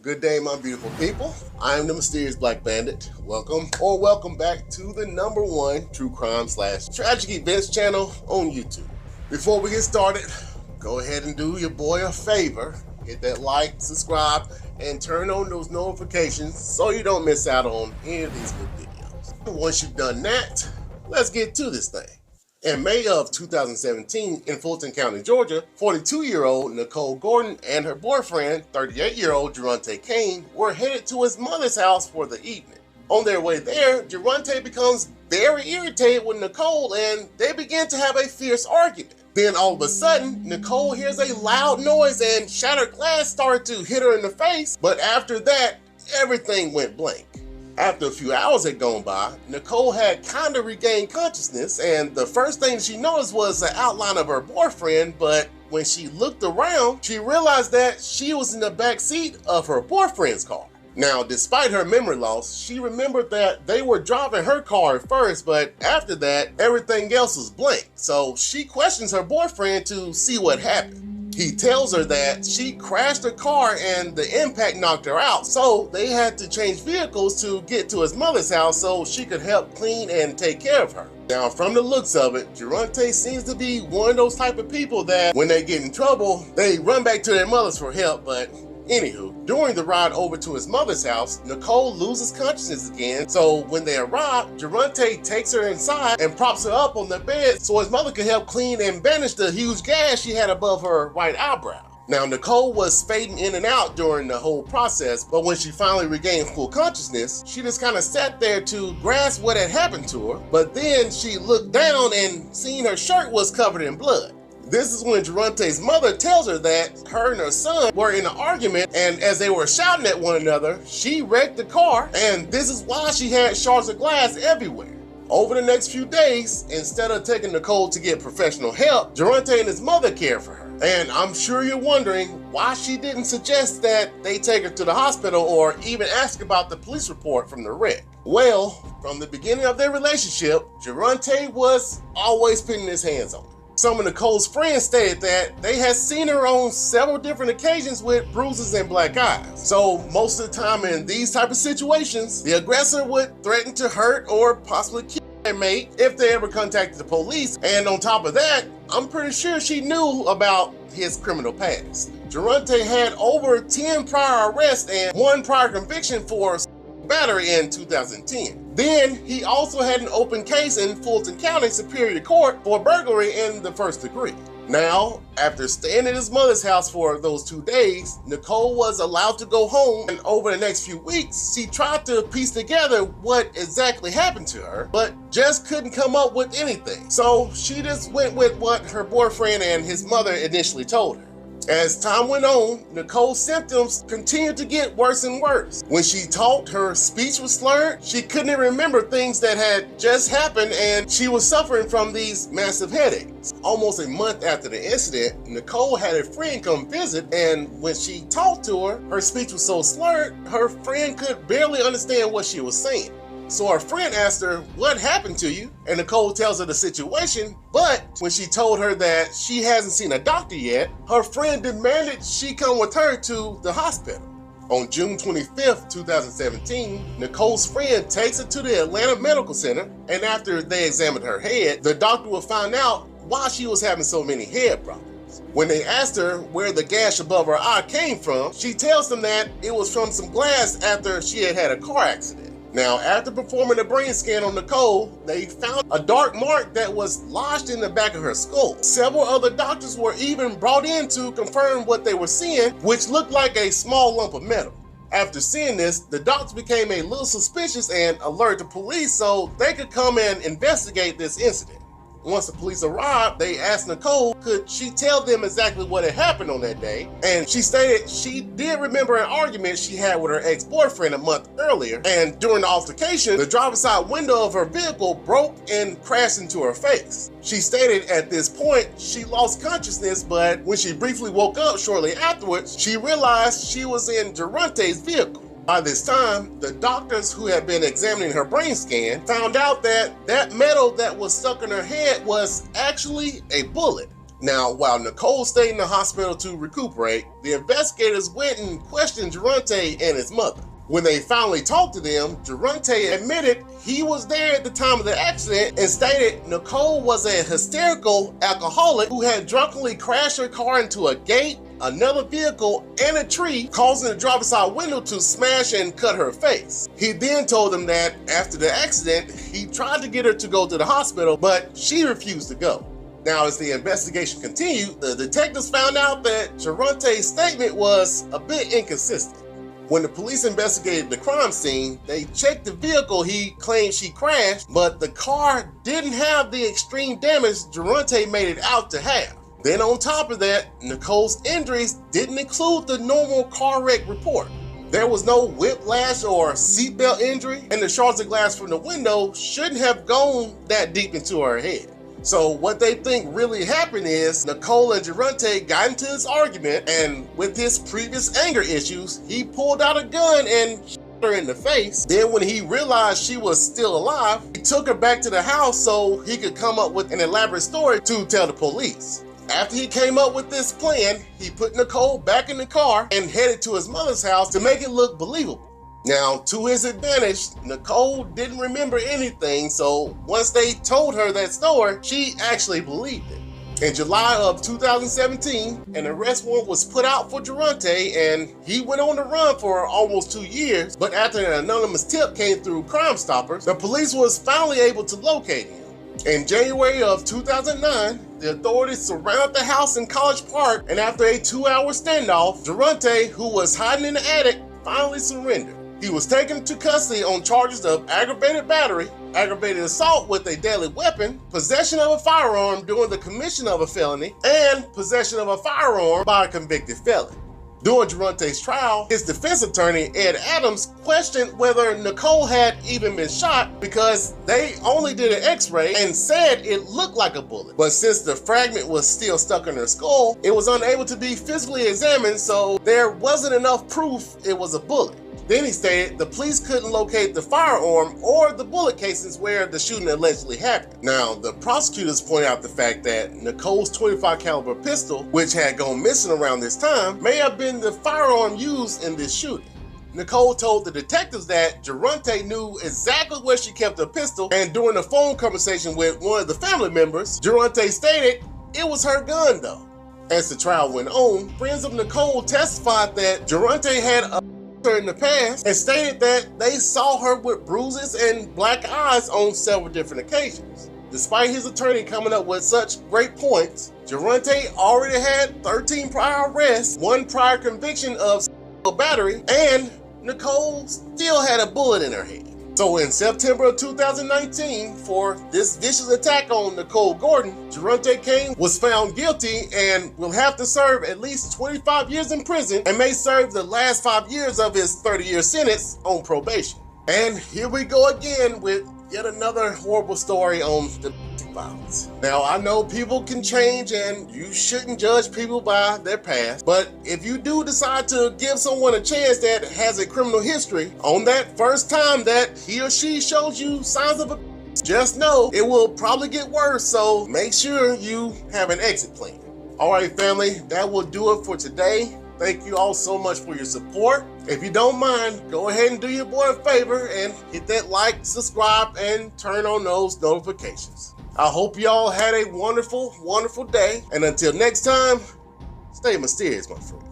Good day, my beautiful people. I am the Mysterious Black Bandit. Welcome back to the #1 true crime / tragic events channel on YouTube. Before we get started, go ahead and do your boy a favor. Hit that like, subscribe, and turn on those notifications so you don't miss out on any of these good videos. Once you've done that, let's get to this thing. In May of 2017, in Fulton County, Georgia, 42-year-old Nicole Gordon and her boyfriend, 38-year-old Jerrontae Cain, were headed to his mother's house for the evening. On their way there, Jerrontae becomes very irritated with Nicole and they begin to have a fierce argument. Then all of a sudden, Nicole hears a loud noise and shattered glass started to hit her in the face, but after that, everything went blank. After a few hours had gone by, Nicole had kind of regained consciousness, and the first thing she noticed was the outline of her boyfriend, but when she looked around, she realized that she was in the back seat of her boyfriend's car. Now, despite her memory loss, she remembered that they were driving her car at first, but after that, everything else was blank. So she questions her boyfriend to see what happened. He tells her that she crashed her car and the impact knocked her out, so they had to change vehicles to get to his mother's house so she could help clean and take care of her. Now, from the looks of it, Jerrontae seems to be one of those type of people that when they get in trouble, they run back to their mothers for help, but anywho, during the ride over to his mother's house, Nicole loses consciousness again, so when they arrive, Jerrontae takes her inside and props her up on the bed so his mother could help clean and bandage the huge gash she had above her right eyebrow. Now, Nicole was fading in and out during the whole process, but when she finally regained full consciousness, she just kind of sat there to grasp what had happened to her, but then she looked down and seen her shirt was covered in blood. This is when Jerrontae's mother tells her that her and her son were in an argument, and as they were shouting at one another, she wrecked the car, and this is why she had shards of glass everywhere. Over the next few days, instead of taking Nicole to get professional help, Jerrontae and his mother cared for her. And I'm sure you're wondering why she didn't suggest that they take her to the hospital or even ask about the police report from the wreck. Well, from the beginning of their relationship, Jerrontae was always putting his hands on her. Some of Nicole's friends stated that they had seen her on several different occasions with bruises and black eyes. So most of the time in these type of situations, the aggressor would threaten to hurt or possibly kill their mate if they ever contacted the police. And on top of that, I'm pretty sure she knew about his criminal past. Jerrontae had over 10 prior arrests and 1 prior conviction for battery in 2010. Then he also had an open case in Fulton County Superior Court for burglary in the 1st degree. Now, after staying at his mother's house for those 2 days, Nicole was allowed to go home, and over the next few weeks, she tried to piece together what exactly happened to her, but just couldn't come up with anything. So she just went with what her boyfriend and his mother initially told her. As time went on, Nicole's symptoms continued to get worse and worse. When she talked, her speech was slurred, she couldn't even remember things that had just happened, and she was suffering from these massive headaches. Almost a month after the incident, Nicole had a friend come visit, and when she talked to her, her speech was so slurred, her friend could barely understand what she was saying. So her friend asked her, "What happened to you?" And Nicole tells her the situation, but when she told her that she hasn't seen a doctor yet, her friend demanded she come with her to the hospital. On June 25th, 2017, Nicole's friend takes her to the Atlanta Medical Center, and after they examined her head, the doctor will find out why she was having so many head problems. When they asked her where the gash above her eye came from, she tells them that it was from some glass after she had had a car accident. Now, after performing a brain scan on Nicole, they found a dark mark that was lodged in the back of her skull. Several other doctors were even brought in to confirm what they were seeing, which looked like a small lump of metal. After seeing this, the doctors became a little suspicious and alerted the police so they could come and investigate this incident. Once the police arrived, they asked Nicole could she tell them exactly what had happened on that day, and she stated she did remember an argument she had with her ex-boyfriend a month earlier, and during the altercation, the driver's side window of her vehicle broke and crashed into her face. She stated at this point she lost consciousness, but when she briefly woke up shortly afterwards, she realized she was in Jerrontae's vehicle. By this time, the doctors who had been examining her brain scan found out that that metal that was stuck in her head was actually a bullet. Now, while Nicole stayed in the hospital to recuperate, the investigators went and questioned Jerrontae and his mother. When they finally talked to them, Jerrontae admitted he was there at the time of the accident and stated Nicole was a hysterical alcoholic who had drunkenly crashed her car into a gate, another vehicle, and a tree, causing the driver's side window to smash and cut her face. He then told them that after the accident, he tried to get her to go to the hospital, but she refused to go. Now, as the investigation continued, the detectives found out that Jerrontae's statement was a bit inconsistent. When the police investigated the crime scene, they checked the vehicle he claimed she crashed, but the car didn't have the extreme damage Jerrontae made it out to have. Then on top of that, Nicole's injuries didn't include the normal car wreck report. There was no whiplash or seatbelt injury, and the shards of glass from the window shouldn't have gone that deep into her head. So what they think really happened is Nicole and Jerrontae got into this argument, and with his previous anger issues, he pulled out a gun and shot her in the face. Then when he realized she was still alive, he took her back to the house so he could come up with an elaborate story to tell the police. After he came up with this plan, he put Nicole back in the car and headed to his mother's house to make it look believable. Now, to his advantage, Nicole didn't remember anything, so once they told her that story, she actually believed it. In July of 2017, an arrest warrant was put out for Jerrontae, and he went on the run for almost 2 years, but after an anonymous tip came through Crime Stoppers, the police was finally able to locate him. In January of 2009, the authorities surrounded the house in College Park, and after a 2-hour standoff, Jerrontae, who was hiding in the attic, finally surrendered. He was taken to custody on charges of aggravated battery, aggravated assault with a deadly weapon, possession of a firearm during the commission of a felony, and possession of a firearm by a convicted felon. During Jerrontae's trial, his defense attorney, Ed Adams, questioned whether Nicole had even been shot because they only did an x-ray and said it looked like a bullet. But since the fragment was still stuck in her skull, it was unable to be physically examined, so there wasn't enough proof it was a bullet. Then he stated the police couldn't locate the firearm or the bullet casings where the shooting allegedly happened. Now, the prosecutors point out the fact that Nicole's .25 caliber pistol, which had gone missing around this time, may have been the firearm used in this shooting. Nicole told the detectives that Jerrontae knew exactly where she kept her pistol, and during a phone conversation with one of the family members, Jerrontae stated it was her gun though. As the trial went on, friends of Nicole testified that Jerrontae had a in the past and stated that they saw her with bruises and black eyes on several different occasions. Despite his attorney coming up with such great points, Jerrontae already had 13 prior arrests, 1 prior conviction of battery, and Nicole still had a bullet in her head. So in September of 2019, for this vicious attack on Nicole Gordon, Jerrontae Cain was found guilty and will have to serve at least 25 years in prison and may serve the last 5 years of his 30-year sentence on probation. And here we go again with yet another horrible story on domestic violence. Now, I know people can change and you shouldn't judge people by their past, but if you do decide to give someone a chance that has a criminal history, on that first time that he or she shows you signs of a just know it will probably get worse, so make sure you have an exit plan. All right, family, that will do it for today. Thank you all so much for your support. If you don't mind, go ahead and do your boy a favor and hit that like, subscribe, and turn on those notifications. I hope y'all had a wonderful, wonderful day. And until next time, stay mysterious, my friend.